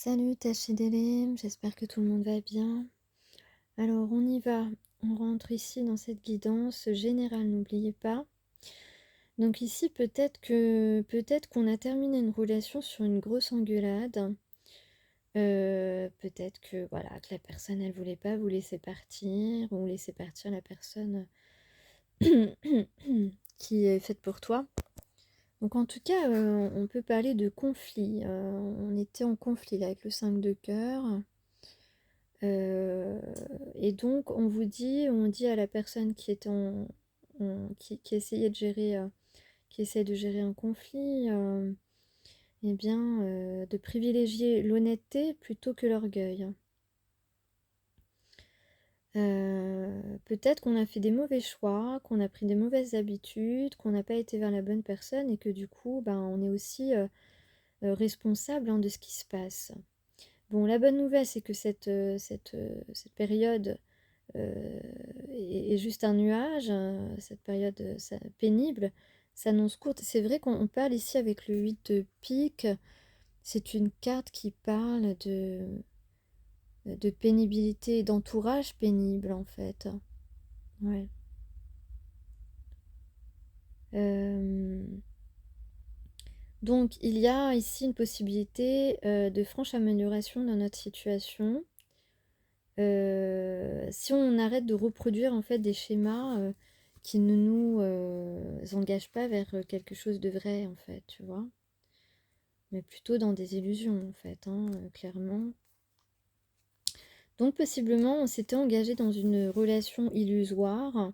Salut Tachidélé, j'espère que tout le monde va bien. Alors on y va, on rentre ici dans cette guidance générale, n'oubliez pas. Donc ici peut-être qu'on a terminé une relation sur une grosse engueulade. Peut-être que voilà que la personne elle voulait pas vous laisser partir ou laisser partir la personne qui est faite pour toi. Donc en tout cas on peut parler de conflit. On était en conflit là, avec le 5 de cœur. Euh, et donc, on dit à la personne qui est qui essayait de gérer, qui essaie de gérer un conflit, eh bien, de privilégier l'honnêteté plutôt que l'orgueil. Peut-être qu'on a fait des mauvais choix, qu'on a pris des mauvaises habitudes, qu'on n'a pas été vers la bonne personne et que du coup, ben, on est aussi responsable hein, de ce qui se passe. Bon, la bonne nouvelle, c'est que cette période est juste un nuage, cette période pénible s'annonce courte. C'est vrai qu'on parle ici avec le 8 de pique, c'est une carte qui parle de pénibilité, d'entourage pénible en fait. Ouais. Euh, donc il y a ici une possibilité de franche amélioration dans notre situation. Si on arrête de reproduire en fait des schémas qui ne nous engagent pas vers quelque chose de vrai en fait, tu vois, mais plutôt dans des illusions en fait, hein, clairement. Donc possiblement on s'était engagé dans une relation illusoire,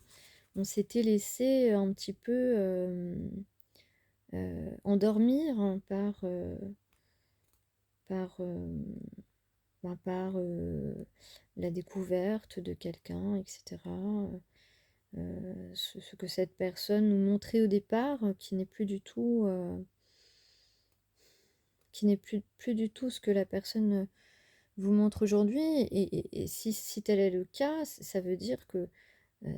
on s'était laissé un petit peu endormir hein, par, la découverte de quelqu'un, etc. Ce que cette personne nous montrait au départ, qui n'est plus du tout, plus du tout ce que la personne vous montre aujourd'hui. Et si tel est le cas, ça veut dire que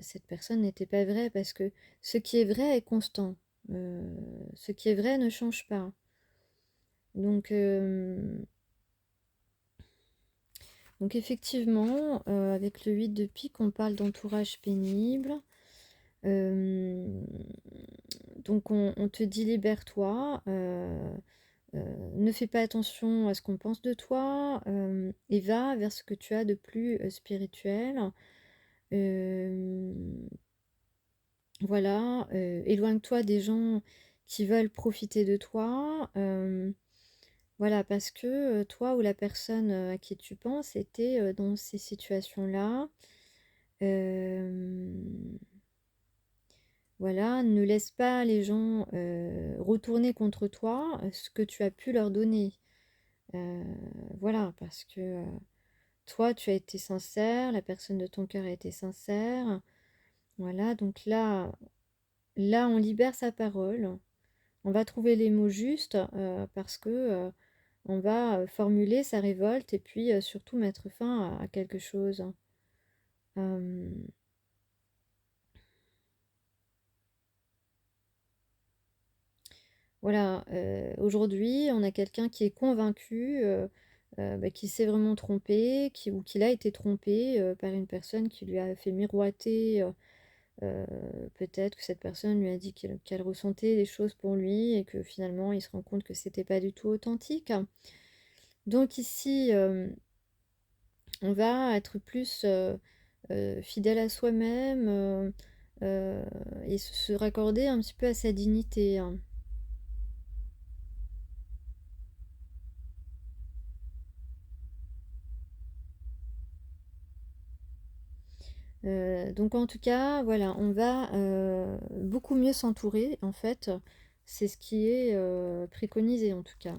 cette personne n'était pas vraie, parce que ce qui est vrai est constant. Ce qui est vrai ne change pas. Donc, donc effectivement, avec le 8 de pique, on parle d'entourage pénible. Donc on te dit libère-toi, ne fais pas attention à ce qu'on pense de toi et va vers ce que tu as de plus spirituel. Euh, voilà, éloigne-toi des gens qui veulent profiter de toi. Voilà, parce que toi ou la personne à qui tu penses était dans ces situations-là. Euh, Voilà, ne laisse pas les gens retourner contre toi ce que tu as pu leur donner. Euh, voilà, parce que toi, tu as été sincère, la personne de ton cœur a été sincère. Voilà, donc là, on libère sa parole. On va trouver les mots justes parce que on va formuler sa révolte et puis surtout mettre fin à quelque chose. Euh, Voilà, aujourd'hui, on a quelqu'un qui est convaincu, bah, qu'il s'est vraiment trompé, ou qu'il a été trompé par une personne qui lui a fait miroiter. Euh, Peut-être que cette personne lui a dit qu'elle ressentait des choses pour lui et que finalement, il se rend compte que c'était pas du tout authentique. Donc ici, on va être plus fidèle à soi-même euh, et se raccorder un petit peu à sa dignité, hein. Donc en tout cas, voilà, on va beaucoup mieux s'entourer, en fait. C'est ce qui est préconisé, en tout cas.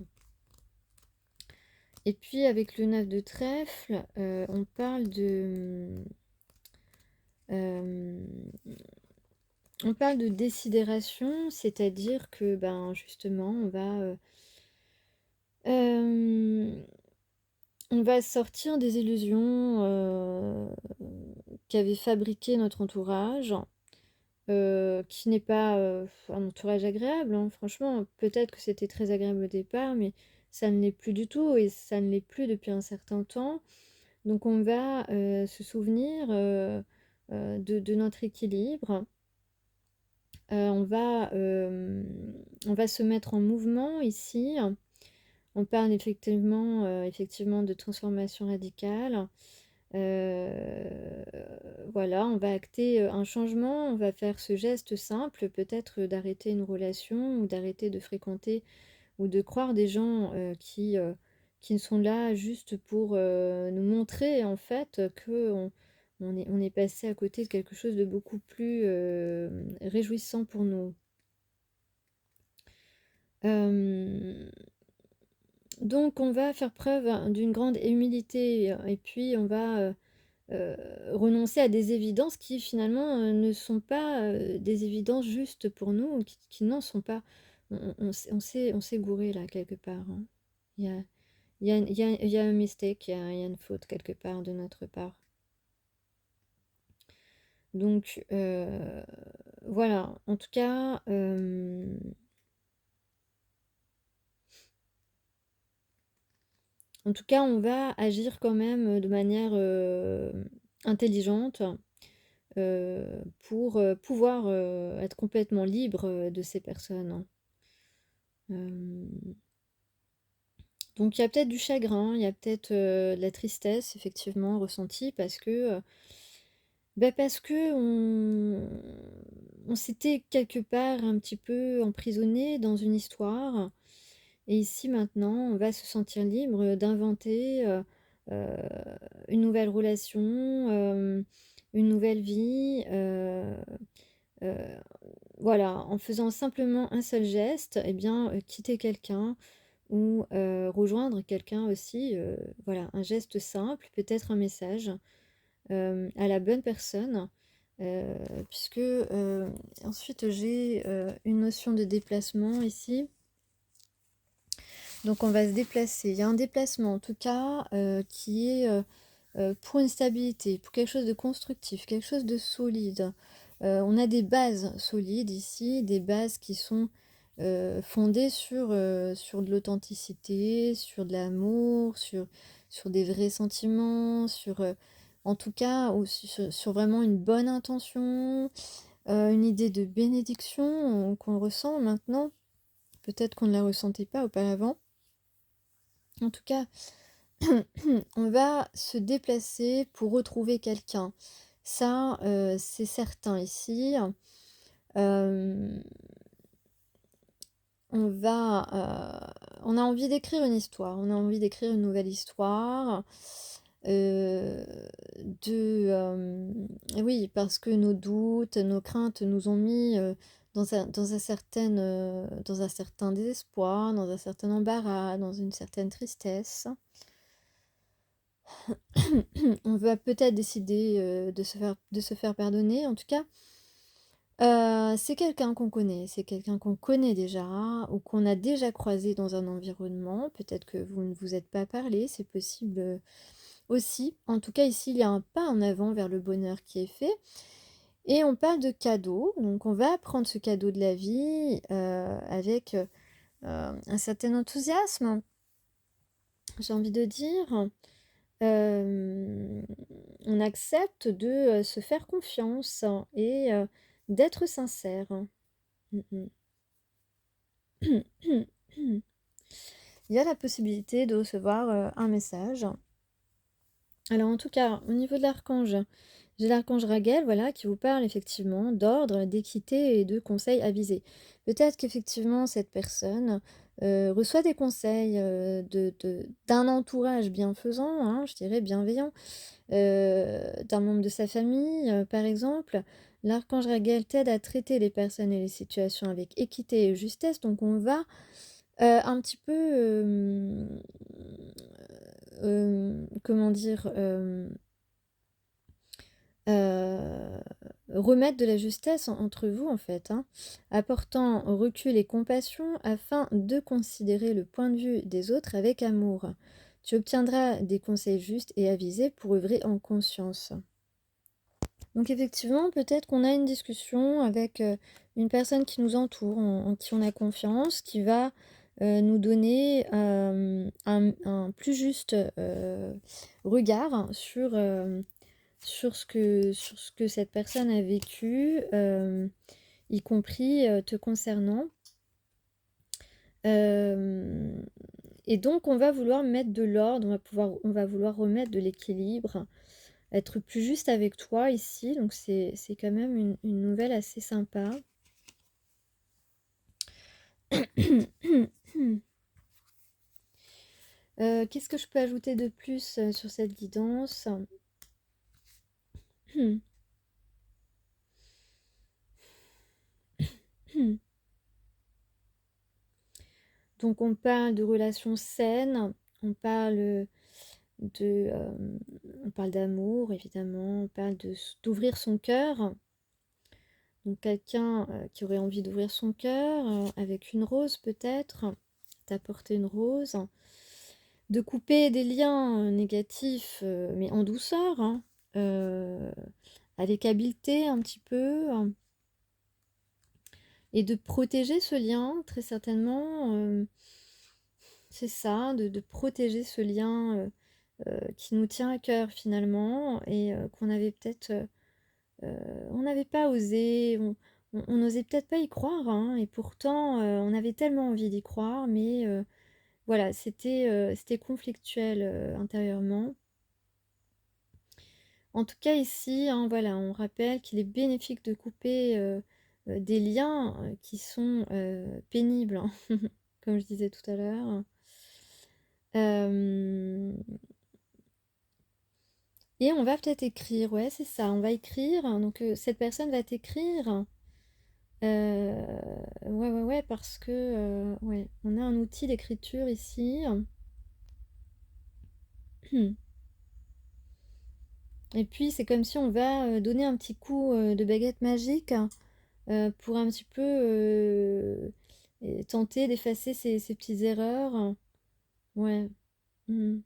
Et puis avec le 9 de trèfle, euh, on parle de désidération, c'est-à-dire que ben justement, euh, on va sortir des illusions qu'avait fabriquées notre entourage. Qui n'est pas un entourage agréable, hein. Franchement, peut-être que c'était très agréable au départ, mais ça ne l'est plus du tout et ça ne l'est plus depuis un certain temps. Donc on va se souvenir de notre équilibre. On va se mettre en mouvement ici. On parle effectivement de transformation radicale. Voilà, on va acter un changement, on va faire ce geste simple, peut-être d'arrêter une relation ou d'arrêter de fréquenter ou de croire des gens qui ne sont là juste pour nous montrer en fait on est passé à côté de quelque chose de beaucoup plus réjouissant pour nous. Euh, donc on va faire preuve d'une grande humilité et puis on va renoncer à des évidences qui finalement ne sont pas des évidences justes pour nous, ou qui n'en sont pas. On s'est gouré là quelque part, hein. Il y a, il y a un mistake, il y a une faute quelque part de notre part. Donc voilà, en tout cas, on va agir quand même de manière intelligente pour pouvoir être complètement libre de ces personnes, hein. Donc il y a peut-être du chagrin, il y a peut-être de la tristesse effectivement ressentie parce que on s'était quelque part un petit peu emprisonné dans une histoire. Et ici maintenant, on va se sentir libre d'inventer euh, une nouvelle relation, une nouvelle vie. Euh, voilà, en faisant simplement un seul geste, eh bien, quitter quelqu'un ou rejoindre quelqu'un aussi. Voilà, un geste simple, peut-être un message à la bonne personne. euh, puisque ensuite j'ai une notion de déplacement ici. Donc on va se déplacer. Il y a un déplacement en tout cas qui est pour une stabilité, pour quelque chose de constructif, quelque chose de solide. On a des bases solides ici, des bases qui sont fondées sur de l'authenticité, sur de l'amour, sur des vrais sentiments, en tout cas sur vraiment une bonne intention, une idée de bénédiction qu'on ressent maintenant. Peut-être qu'on ne la ressentait pas auparavant. En tout cas, on va se déplacer pour retrouver quelqu'un. Ça, c'est certain ici. Euh, on a envie d'écrire une histoire. On a envie d'écrire une nouvelle histoire. euh, oui, parce que nos doutes, nos craintes nous ont mis dans un certain désespoir, dans un certain embarras, dans une certaine tristesse. On va peut-être décider de se faire pardonner. En tout cas, c'est quelqu'un qu'on connaît. C'est quelqu'un qu'on connaît déjà ou qu'on a déjà croisé dans un environnement. Peut-être que vous ne vous êtes pas parlé, c'est possible aussi. En tout cas, ici, il y a un pas en avant vers le bonheur qui est fait. Et on parle de cadeau. Donc, on va prendre ce cadeau de la vie avec un certain enthousiasme, j'ai envie de dire. Euh, on accepte de se faire confiance et d'être sincère. Mm, mm. Il y a la possibilité de recevoir un message. Alors en tout cas, au niveau de l'archange, j'ai l'archange Raguel, voilà, qui vous parle effectivement d'ordre, d'équité et de conseils avisés. Peut-être qu'effectivement cette personne reçoit des conseils d'un entourage bienfaisant, hein, je dirais bienveillant, d'un membre de sa famille, par exemple. L'archange Raguel t'aide à traiter les personnes et les situations avec équité et justesse. Donc on va un petit peu, comment dire, euh, remettre de la justesse entre vous en fait, hein, apportant recul et compassion afin de considérer le point de vue des autres avec amour. Tu obtiendras des conseils justes et avisés pour œuvrer en conscience. Donc effectivement, peut-être qu'on a une discussion avec une personne qui nous entoure, en qui on a confiance, qui va nous donner un plus juste regard sur ce que cette personne a vécu, y compris te concernant. Et donc on va vouloir mettre de l'ordre, on va vouloir remettre de l'équilibre, être plus juste avec toi ici, donc c'est quand même une nouvelle assez sympa. Qu'est-ce que je peux ajouter de plus sur cette guidance? Donc on parle de relations saines, on parle on parle d'amour évidemment, on parle d'ouvrir son cœur. Donc quelqu'un qui aurait envie d'ouvrir son cœur avec une rose peut-être, t'apporter une rose, de couper des liens négatifs mais en douceur, hein, avec habileté un petit peu, et de protéger ce lien très certainement. C'est ça, de protéger ce lien qui nous tient à cœur finalement et qu'on avait peut-être, on n'avait pas osé, on n'osait peut-être pas y croire, hein, et pourtant on avait tellement envie d'y croire, mais voilà, c'était conflictuel intérieurement. En tout cas ici, hein, voilà, on rappelle qu'il est bénéfique de couper des liens qui sont pénibles, hein, comme je disais tout à l'heure. Et on va peut-être écrire, ouais, c'est ça, on va écrire. Donc cette personne va t'écrire. Ouais, parce que ouais, on a un outil d'écriture ici. Et puis c'est comme si on va donner un petit coup de baguette magique pour un petit peu et tenter d'effacer ces petites erreurs. Ouais. Mhm.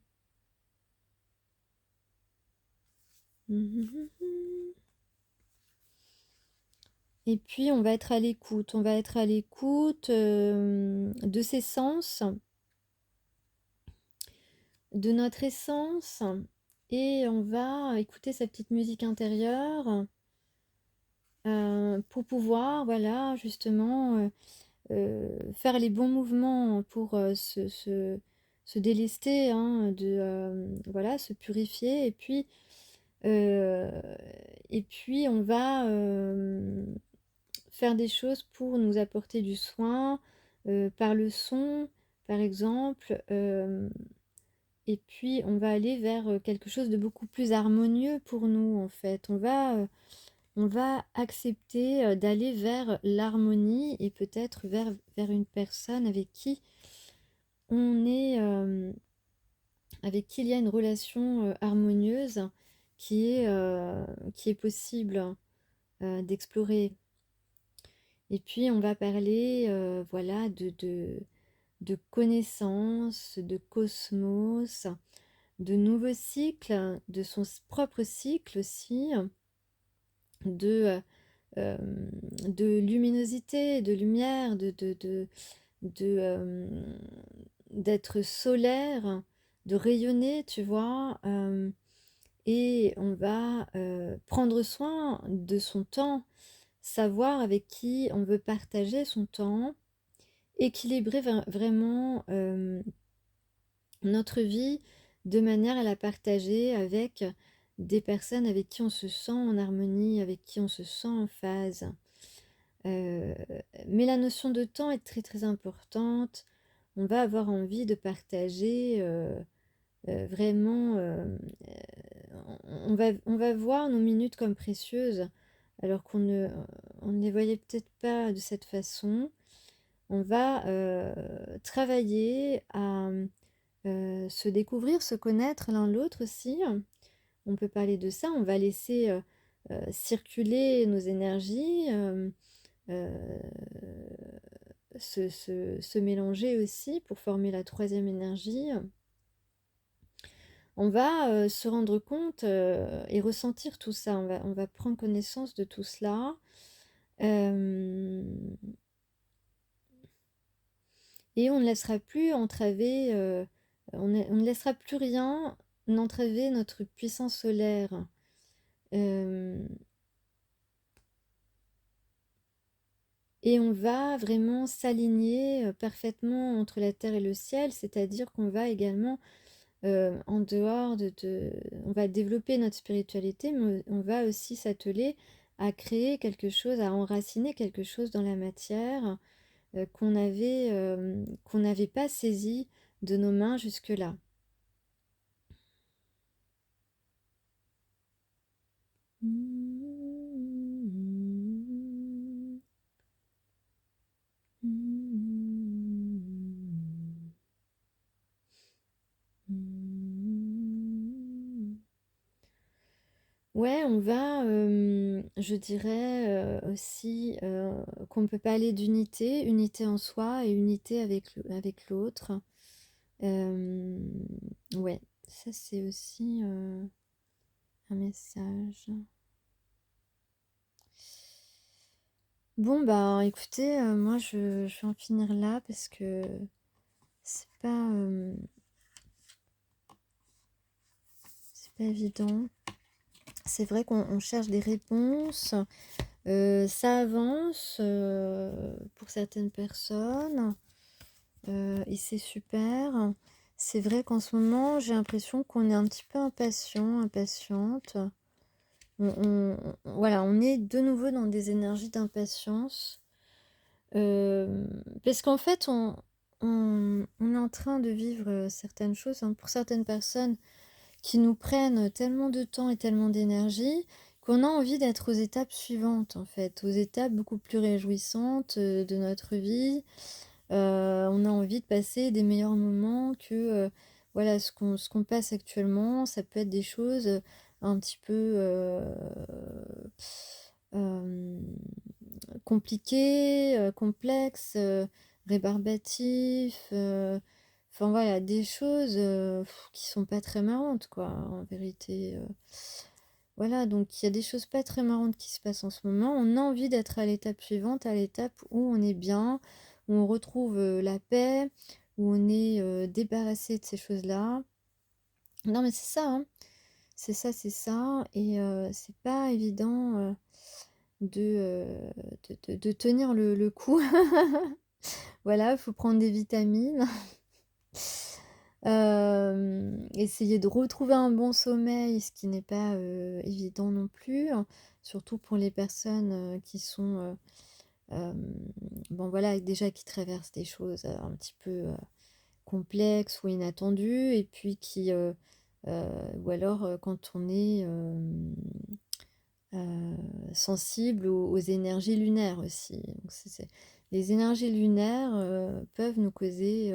Mhm. Et puis on va être à l'écoute. On va être à l'écoute de ses sens, de notre essence, et on va écouter sa petite musique intérieure pour pouvoir, voilà, justement, faire les bons mouvements pour se délester, hein, voilà, se purifier. Euh, et puis on va faire des choses pour nous apporter du soin, par le son, par exemple. Et puis on va aller vers quelque chose de beaucoup plus harmonieux pour nous, en fait. On va accepter d'aller vers l'harmonie et peut-être vers une personne on est, avec qui il y a une relation harmonieuse qui est possible d'explorer. Et puis on va parler voilà, de connaissances, de cosmos, de nouveaux cycles, de son propre cycle aussi, de, euh, de luminosité, de lumière, de, d'être solaire, de rayonner, tu vois. Et on va prendre soin de son temps, savoir avec qui on veut partager son temps, équilibrer vraiment notre vie de manière à la partager avec des personnes avec qui on se sent en harmonie, avec qui on se sent en phase. Euh, mais la notion de temps est très très importante. On va avoir envie de partager vraiment. On va voir nos minutes comme précieuses, alors on ne les voyait peut-être pas de cette façon. On va travailler à se découvrir, se connaître l'un l'autre aussi. On peut parler de ça. On va laisser circuler nos énergies, euh, se mélanger aussi pour former la troisième énergie. On va se rendre compte et ressentir tout ça. On va prendre connaissance de tout cela. et on ne laissera plus entraver, on ne laissera plus rien n'entraver notre puissance solaire. Hem Et on va vraiment s'aligner, parfaitement entre la terre et le ciel, c'est-à-dire qu'on va également, en dehors on va développer notre spiritualité, mais on va aussi s'atteler à créer quelque chose, à enraciner quelque chose dans la matière, qu'on n'avait pas saisi de nos mains jusque-là. Ouais, on va, je dirais, aussi, qu'on ne peut pas aller d'unité, unité en soi et unité avec l'autre. Ouais, ça c'est aussi, un message. Bon, bah, écoutez, moi je vais en finir là parce que c'est pas évident. C'est vrai qu'on cherche des réponses, ça avance, pour certaines personnes. Et c'est super. C'est vrai qu'en ce moment, j'ai l'impression qu'on est un petit peu impatient, impatiente. Voilà, on est de nouveau dans des énergies d'impatience. Parce qu'en fait, on est en train de vivre certaines choses, hein, pour certaines personnes qui nous prennent tellement de temps et tellement d'énergie qu'on a envie d'être aux étapes suivantes, en fait, aux étapes beaucoup plus réjouissantes de notre vie. On a envie de passer des meilleurs moments que, voilà, ce qu'on passe actuellement. Ça peut être des choses, un petit peu, hem, compliquées, complexes, rébarbatives, enfin voilà, des choses, qui sont pas très marrantes quoi, en vérité, voilà, donc il y a des choses pas très marrantes qui se passent en ce moment. On a envie d'être à l'étape suivante, à l'étape où on est bien, où on retrouve, la paix, où on est, débarrassé de ces choses-là. Non, mais c'est ça, hein. C'est ça et c'est pas évident, de tenir le coup. Voilà, il faut prendre des vitamines. Essayer de retrouver un bon sommeil, ce qui n'est pas, évident non plus, hein, surtout pour les personnes, qui sont, hem, bon voilà, déjà qui traversent des choses, un petit peu, complexes ou inattendues et puis ou alors, quand on est, sensible aux énergies lunaires aussi. Donc c'est les énergies lunaires, peuvent nous causer,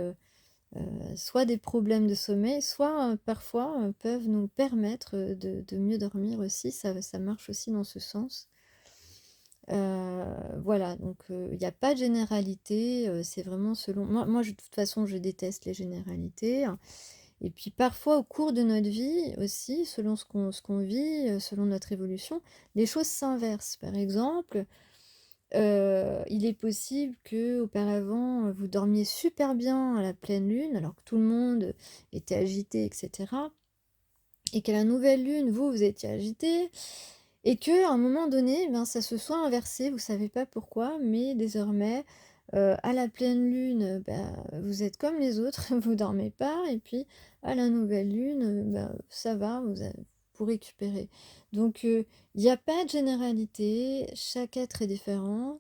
soit des problèmes de sommeil, soit, parfois, peuvent nous permettre, de mieux dormir aussi. Ça marche aussi dans ce sens. Voilà, donc il y a pas de généralité, c'est vraiment selon moi de toute façon, je déteste les généralités, hein. Et puis parfois, au cours de notre vie aussi, selon ce qu'on vit, selon notre évolution, les choses s'inversent. Par exemple, il est possible qu'auparavant, vous dormiez super bien à la pleine lune, alors que tout le monde était agité et cetera et qu'à la nouvelle lune, vous étiez agité et qu'à un moment donné, eh ben, ça se soit inversé, vous savez pas pourquoi, mais désormais, à la pleine lune, bah, vous êtes comme les autres, vous dormez pas et puis à la nouvelle lune, bah, ça va, vous récupérez. Donc il y a pas de généralité, chaque être est différent.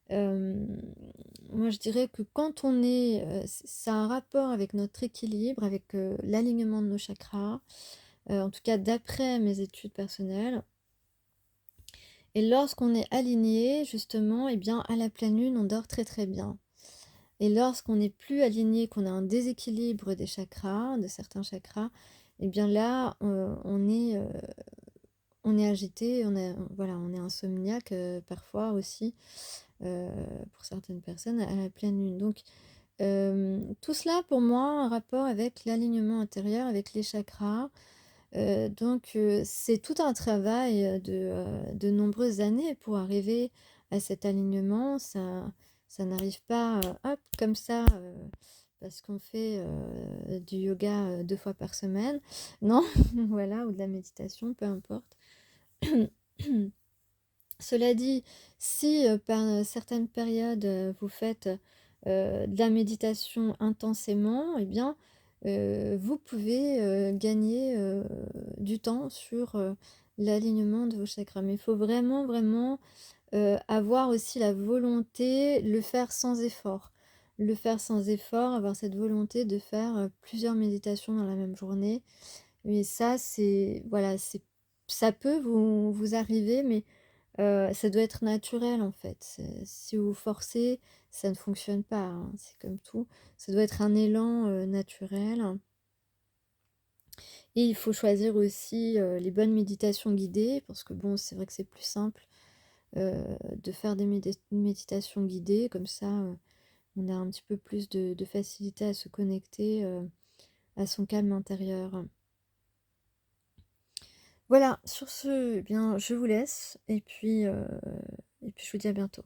Hem, Moi je dirais que quand on est, ça a un rapport avec notre équilibre, avec, l'alignement de nos chakras, en tout cas d'après mes études personnelles. Et lorsqu'on est aligné, justement, eh bien, à la pleine lune, on dort très très bien. Et lorsqu'on n'est plus aligné, qu'on a un déséquilibre des chakras, de certains chakras, eh bien là, on est agité, voilà, on est insomniaque parfois aussi, euh, pour certaines personnes, à la pleine lune. Donc, tout cela, pour moi, a un rapport avec l'alignement intérieur, avec les chakras. Donc c'est tout un travail, de nombreuses années pour arriver à cet alignement. Ça n'arrive pas, hop, comme ça, parce qu'on fait du yoga 2 fois par semaine. Non, voilà, ou de la méditation, peu importe. Cela dit, si par certaines périodes vous faites de la méditation intensément, eh bien, vous pouvez gagner du temps sur l'alignement de vos chakras. Mais il faut vraiment, vraiment avoir aussi la volonté, le faire sans effort. Le faire sans effort, avoir cette volonté de faire plusieurs méditations dans la même journée. Mais ça, c'est, voilà, ça peut vous arriver, mais ça doit être naturel en fait. Si vous forcez, ça ne fonctionne pas, hein, c'est comme tout. Ça doit être un élan naturel. Et il faut choisir aussi les bonnes méditations guidées, parce que bon, c'est vrai que c'est plus simple de faire des méditations guidées, comme ça on a un petit peu plus de facilité à se connecter à son calme intérieur. Voilà, sur ce, eh bien, je vous laisse et puis je vous dis à bientôt.